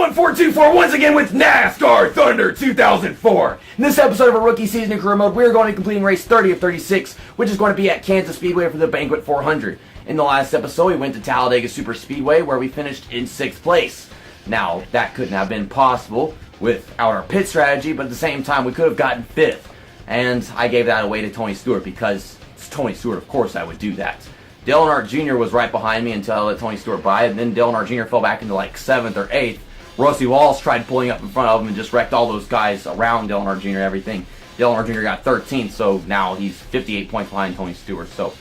11424 once again with NASCAR Thunder 2004. In this episode of a rookie season in career mode, we are going to be completing race 30 of 36, which is going to be at Kansas Speedway for the Banquet 400. In the last episode, we went to Talladega Super Speedway where we finished in 6th place. Now, that couldn't have been possible without our pit strategy, but at the same time, we could have gotten 5th. And I gave that away to Tony Stewart because it's Tony Stewart, of course I would do that. Dale Earnhardt Jr. was right behind me until I let Tony Stewart by, and then Dale Earnhardt Jr. fell back into like 7th or 8th. Rusty Wallace tried pulling up in front of him and just wrecked all those guys around Dale Earnhardt Jr. and everything. Dale Earnhardt Jr. got 13th, so now he's 58 points behind Tony Stewart. So,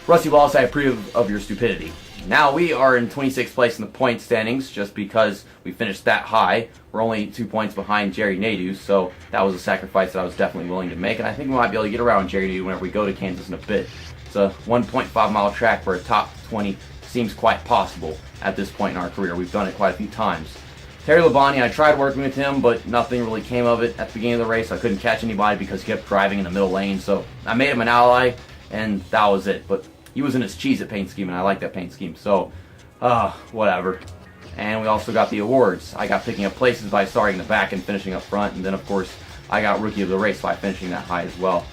Rusty Wallace, I approve of your stupidity. Now we are in 26th place in the point standings just because we finished that high. We're only 2 points behind Jerry Nadeau, so that was a sacrifice that I was definitely willing to make, and I think we might be able to get around Jerry Nadeau whenever we go to Kansas in a bit. It's a 1.5 mile track where a top 20 seems quite possible at this point in our career. We've done it quite a few times. Terry Labonte, I tried working with him, but nothing really came of it at the beginning of the race. I couldn't catch anybody because he kept driving in the middle lane, so I made him an ally, and that was it. But he was in his Cheez-It paint scheme, and I like that paint scheme, so whatever. And we also got the awards. I got picking up places by starting in the back and finishing up front, and then of course I got Rookie of the Race by finishing that high as well.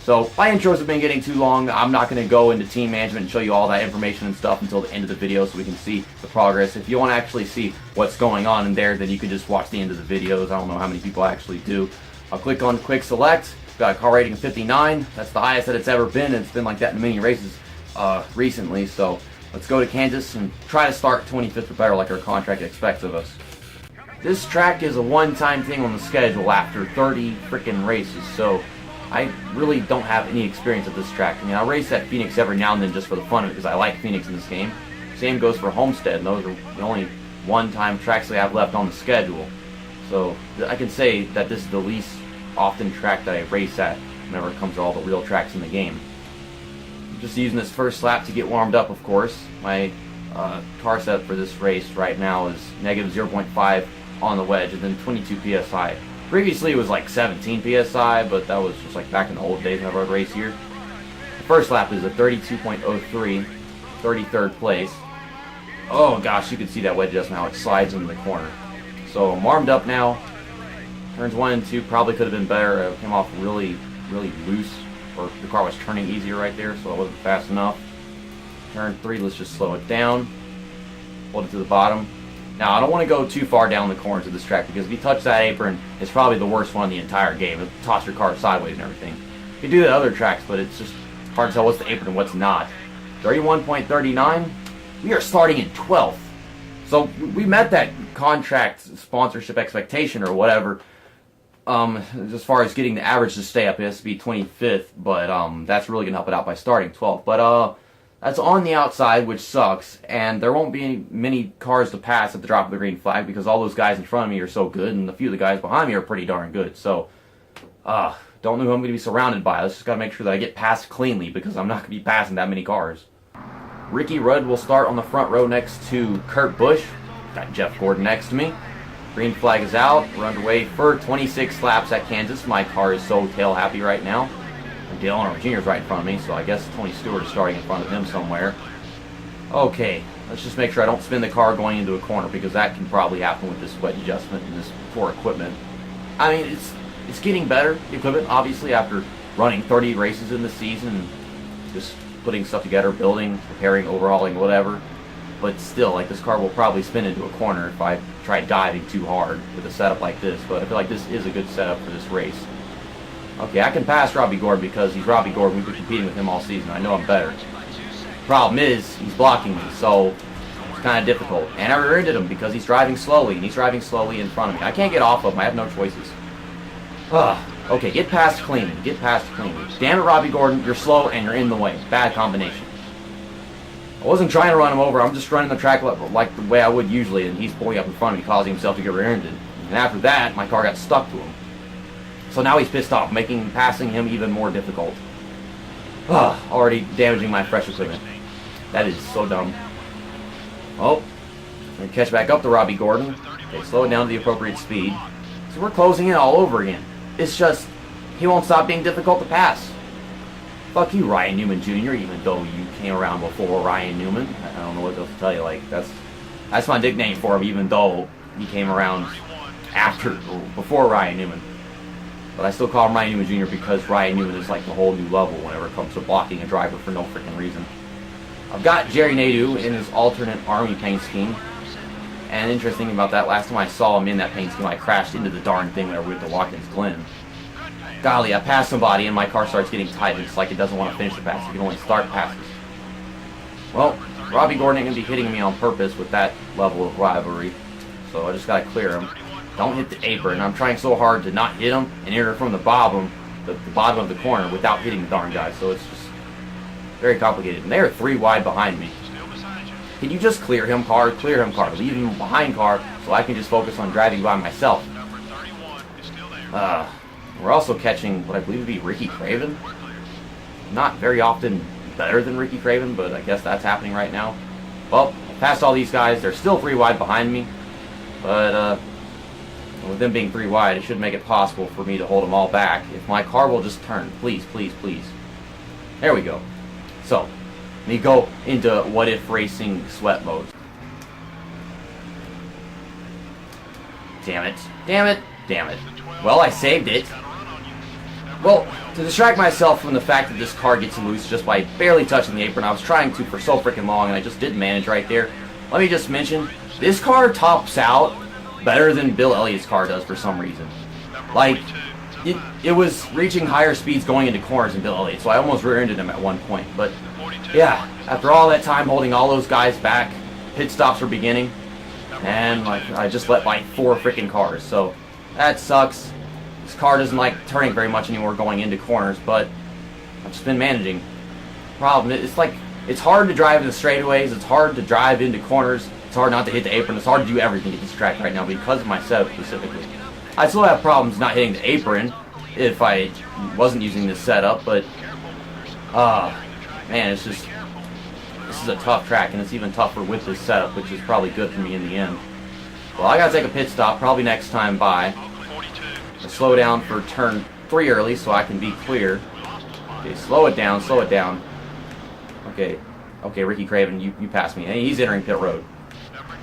So my intros have been getting too long. I'm not going to go into team management and show you all that information and stuff until the end of the video so we can see the progress. If you want to actually see what's going on in there, then you can just watch the end of the videos. I don't know how many people actually do. I'll click on Quick Select. Got a car rating of 59. That's the highest that it's ever been, and it's been like that in many races recently. So let's go to Kansas and try to start 25th or better like our contract expects of us. This track is a one-time thing on the schedule after 30 freaking races, so I really don't have any experience at this track. I mean, I race at Phoenix every now and then just for the fun of it because I like Phoenix in this game. Same goes for Homestead, and those are the only one-time tracks they have left on the schedule. So I can say that this is the least often track that I race at whenever it comes to all the real tracks in the game. I'm just using this first lap to get warmed up, of course. My car setup for this race right now is negative 0.5 on the wedge and then 22 psi. Previously it was like 17 psi, but that was just like back in the old days whenever I'd race here. The first lap is a 32.03, 33rd place. Oh gosh, you can see that wedge adjustment, how it slides into the corner. So I'm warmed up now. Turns 1 and 2 probably could have been better. It came off really loose, or the car was turning easier right there, so I wasn't fast enough. Turn 3, let's just slow it down. Hold it to the bottom. Now, I don't want to go too far down the corners of this track because if you touch that apron, it's probably the worst one in the entire game. It'll toss your car sideways and everything. You can do that at other tracks, but it's just hard to tell what's the apron and what's not. 31.39, we are starting in 12th. So we met that contract sponsorship expectation or whatever. As far as getting the average to stay up, it has to be 25th, but that's really going to help it out by starting 12th. But that's on the outside, which sucks, and there won't be many cars to pass at the drop of the green flag because all those guys in front of me are so good, and a few of the guys behind me are pretty darn good. So, don't know who I'm going to be surrounded by. Let's just got to make sure that I get past cleanly because I'm not going to be passing that many cars. Ricky Rudd will start on the front row next to Kurt Busch. Got Jeff Gordon next to me. Green flag is out. We're underway for 26 laps at Kansas. My car is so tail happy right now. Dale Earnhardt Jr. is right in front of me, so I guess Tony Stewart is starting in front of him somewhere. Okay, let's just make sure I don't spin the car going into a corner because that can probably happen with this wedge adjustment and this poor equipment. I mean, it's getting better, the equipment, obviously, after running 30 races in the season and just putting stuff together, building, repairing, overhauling, whatever. But still, like, this car will probably spin into a corner if I try diving too hard with a setup like this, but I feel like this is a good setup for this race. Okay, I can pass Robbie Gordon because he's Robbie Gordon. We've been competing with him all season. I know I'm better. Problem is, he's blocking me, so it's kind of difficult. And I rear-ended him because he's driving slowly, and he's driving slowly in front of me. I can't get off of him. I have no choices. Okay, get past cleanly. Get past cleanly. Damn it, Robbie Gordon. You're slow, and you're in the way. Bad combination. I wasn't trying to run him over. I'm just running the track like the way I would usually, and he's pulling up in front of me, causing himself to get rear-ended. And after that, my car got stuck to him. So now he's pissed off, making passing him even more difficult. Already damaging my fresh equipment. That is so dumb. Oh, I'm going to catch back up to Robbie Gordon. Okay, slow it down to the appropriate speed. So we're closing in all over again. It's just, he won't stop being difficult to pass. Fuck you, Ryan Newman Jr., even though you came around before Ryan Newman. I don't know what else to tell you, like, that's my nickname for him, even though he came around before Ryan Newman. But I still call him Ryan Newman Jr. because Ryan Newman is like the whole new level whenever it comes to blocking a driver for no freaking reason. I've got Jerry Nadeau in his alternate Army paint scheme. And interesting about that, last time I saw him in that paint scheme, I crashed into the darn thing whenever we went to Watkins Glen. Golly, I passed somebody and my car starts getting tight. It's like it doesn't want to finish the pass. It can only start passes. Well, Robbie Gordon ain't going to be hitting me on purpose with that level of rivalry. So I just got to clear him. Don't hit the apron. I'm trying so hard to not hit him and enter from the bottom of the corner without hitting the darn guy. So it's just very complicated. And they are 3 wide behind me. Can you just clear him, car? Clear him, car. Leave him behind, car, so I can just focus on driving by myself. We're also catching what I believe would be Ricky Craven. Not very often better than Ricky Craven, but I guess that's happening right now. Well, I passed all these guys. They're still 3 wide behind me. But with them being 3 wide, it should make it possible for me to hold them all back. If my car will just turn. Please, please, please. There we go. So, let me go into what if racing sweat mode. Damn it. Damn it. Damn it. Well, I saved it. Well, to distract myself from the fact that this car gets loose just by barely touching the apron, I was trying to for so freaking long and I just didn't manage right there. Let me just mention, this car tops out better than Bill Elliott's car does for some reason. Like, it was reaching higher speeds going into corners than Bill Elliott, so I almost rear-ended him at one point. But yeah, after all that time holding all those guys back, pit stops were beginning, and like I just let by 4 freaking cars. So that sucks. This car doesn't like turning very much anymore going into corners, but I've just been managing. Problem is, it's hard to drive in the straightaways. It's hard to drive into corners. It's hard not to hit the apron. It's hard to do everything at this track right now because of my setup specifically. I still have problems not hitting the apron if I wasn't using this setup, but man, it's just, this is a tough track, and it's even tougher with this setup, which is probably good for me in the end. Well, I gotta take a pit stop, probably next time by. I'll slow down for turn 3 early so I can be clear. Okay, slow it down, slow it down. Okay, Ricky Craven, you passed me. Hey, he's entering pit road.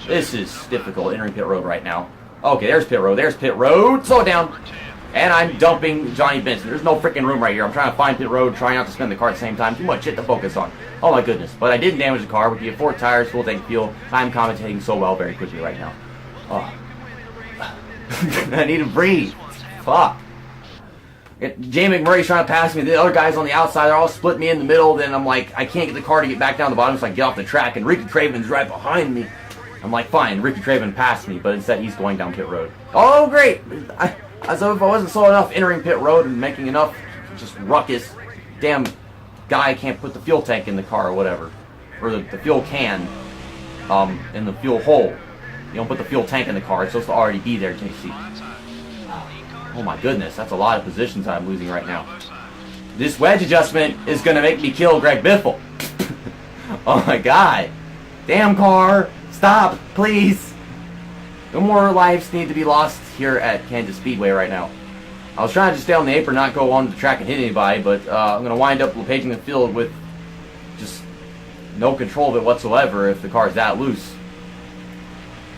This is difficult, entering pit road right now. Okay, there's pit road, slow it down. And I'm dumping Johnny Benson. There's no freaking room right here. I'm trying to find pit road, trying not to spin the car at the same time. Too much shit to focus on. Oh my goodness. But I didn't damage the car. With the 4 tires, full tank fuel, I'm commentating so well very quickly right now. Oh. I need to breathe. Fuck. Jay McMurray's trying to pass me. The other guys on the outside, they're all split me in the middle. Then I'm like, I can't get the car to get back down the bottom, so I get off the track. And Ricky Craven's right behind me. I'm like, fine, Ricky Craven passed me, but instead he's going down pit road. Oh, great! As though if I wasn't slow enough entering pit road and making enough just ruckus, damn guy can't put the fuel tank in the car or whatever. Or the fuel can in the fuel hole. You don't put the fuel tank in the car, it's supposed to already be there, JC. Oh my goodness, that's a lot of positions I'm losing right now. This wedge adjustment is going to make me kill Greg Biffle. Oh my god. Damn car. Stop, please. No more lives need to be lost here at Kansas Speedway right now. I was trying to just stay on the apron, not go on the track and hit anybody, but I'm going to wind up paging the field with just no control of it whatsoever if the car is that loose.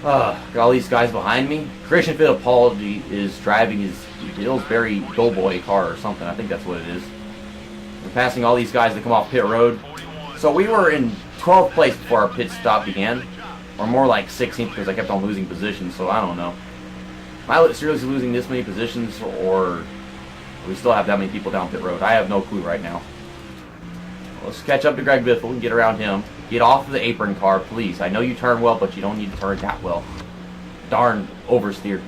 Got all these guys behind me. Christian Fittipaldi is driving his Pillsbury Doughboy car or something. I think that's what it is. We're passing all these guys that come off pit road. So we were in 12th place before our pit stop began. Or more like 16th because I kept on losing positions, so I don't know. Am I seriously losing this many positions, or do we still have that many people down pit road? I have no clue right now. Let's catch up to Greg Biffle and get around him. Get off of the apron car, please. I know you turn well, but you don't need to turn that well. Darn oversteer.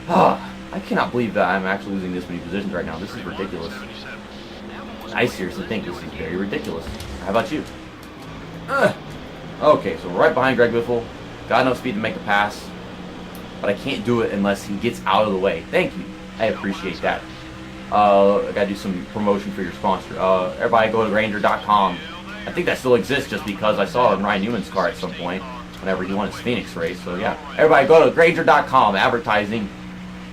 I cannot believe that I'm actually losing this many positions right now. This is ridiculous. I seriously think this is very ridiculous. How about you? Okay, so we're right behind Greg Biffle. Got enough speed to make a pass. But I can't do it unless he gets out of the way. Thank you. I appreciate that. I gotta do some promotion for your sponsor. Everybody go to Grainger.com. I think that still exists just because I saw it in Ryan Newman's car at some point whenever he won his Phoenix race. So yeah, everybody go to Grainger.com. Advertising.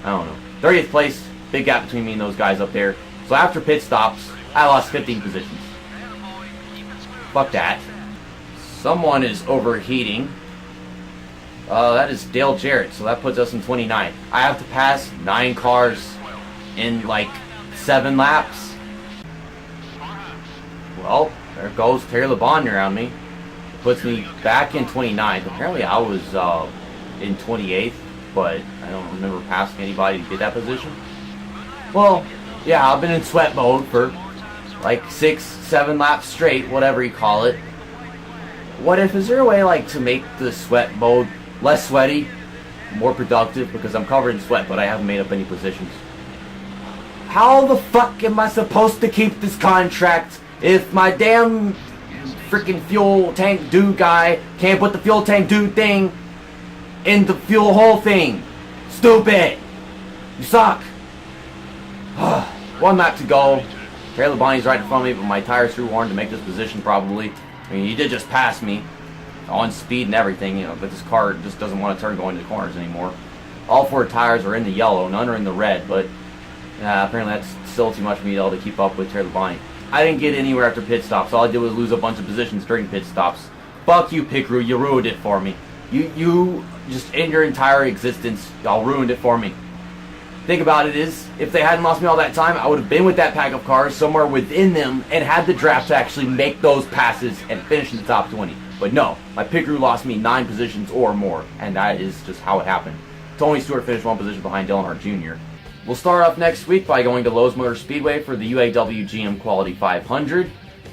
I don't know. 30th place. Big gap between me and those guys up there. So after pit stops, I lost 15 positions. Fuck that. Someone is overheating. That is Dale Jarrett, so that puts us in 29th. I have to pass 9 cars in like 7 laps. Well, there goes Terry Labonte around me. Puts me back in 29th. Apparently I was in 28th, but I don't remember passing anybody to get that position. Well, yeah, I've been in sweat mode for like 6-7 laps straight, whatever you call it. What if, is there a way like to make the sweat mode less sweaty, more productive? Because I'm covered in sweat, but I haven't made up any positions. How the fuck am I supposed to keep this contract if my damn freaking fuel tank dude guy can't put the fuel tank dude thing in the fuel hole thing? Stupid! You suck! 1 lap to go. Terry Labonte's right in front of me, but my tires too worn to make this position probably. I mean, he did just pass me on speed and everything, you know, but this car just doesn't want to turn going to the corners anymore. All 4 tires are in the yellow, none are in the red, but apparently that's still too much for me to keep up with Terry Labonte. I didn't get anywhere after pit stops. All I did was lose a bunch of positions during pit stops. Fuck you, pit crew. You ruined it for me. You just, in your entire existence, y'all ruined it for me. Thing about it is, if they hadn't lost me all that time, I would have been with that pack of cars somewhere within them and had the draft to actually make those passes and finish in the top 20. But no, my pit crew lost me 9 positions or more, and that is just how it happened. Tony Stewart finished 1 position behind Dale Earnhardt Jr. We'll start off next week by going to Lowe's Motor Speedway for the UAW GM Quality 500.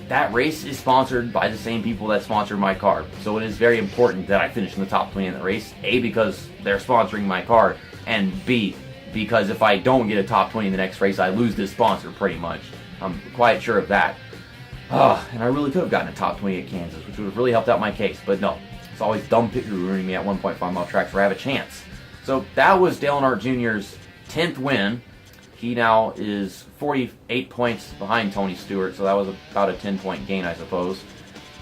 That race is sponsored by the same people that sponsored my car, so it is very important that I finish in the top 20 in the race. A, because they're sponsoring my car, and B, because if I don't get a top 20 in the next race, I lose this sponsor pretty much. I'm quite sure of that. And I really could have gotten a top 20 at Kansas, which would have really helped out my case, but no. It's always dumb pit crew ruining me at 1.5 mile tracks where I have a chance. So that was Dale Earnhardt Jr.'s 10th win. He now is 48 points behind Tony Stewart, so that was about a 10-point gain, I suppose.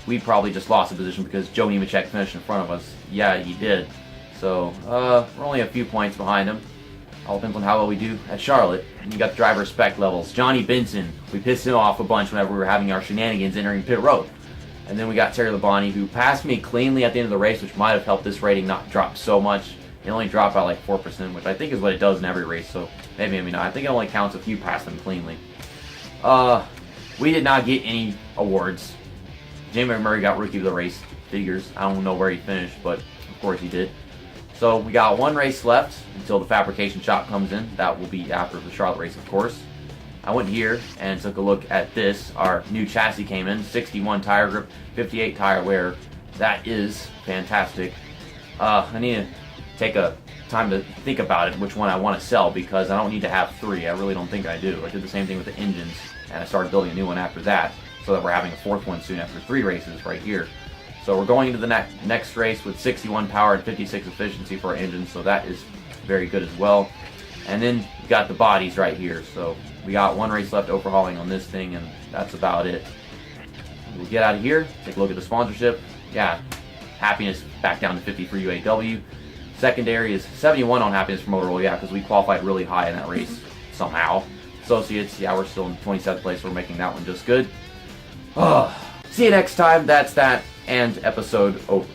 We probably just lost a position because Joe Nemechek finished in front of us. Yeah, he did. So, we're only a few points behind him. All depends on how well we do at Charlotte. And you got the driver spec levels. Johnny Benson, we pissed him off a bunch whenever we were having our shenanigans entering pit road. And then we got Terry Labonte, who passed me cleanly at the end of the race, which might have helped this rating not drop so much. It only dropped by like 4%, which I think is what it does in every race, so maybe not. I think it only counts if you pass them cleanly. We did not get any awards. Jamie McMurray got Rookie of the Race. Figures. I don't know where he finished, but of course he did. So we got 1 race left until the fabrication shop comes in. That will be after the Charlotte race, of course. I went here and took a look at this. Our new chassis came in. 61 tire grip, 58 tire wear. That is fantastic. I need to take a time to think about it, which one I want to sell, because I don't need to have 3. I really don't think I do. I did the same thing with the engines, and I started building a new one after that, so that we're having a 4th one soon after 3 races right here. So we're going into the next race with 61 power and 56 efficiency for our engines, so that is very good as well. And then we got the bodies right here, so we got 1 race left overhauling on this thing, and that's about it. We'll get out of here, take a look at the sponsorship. Yeah, happiness back down to 50 for UAW. Secondary is 71 on happiness for Motorola, yeah, because we qualified really high in that race somehow. Associates, yeah, we're still in 27th place. We're making that one just good. See you next time. That's that, and episode over.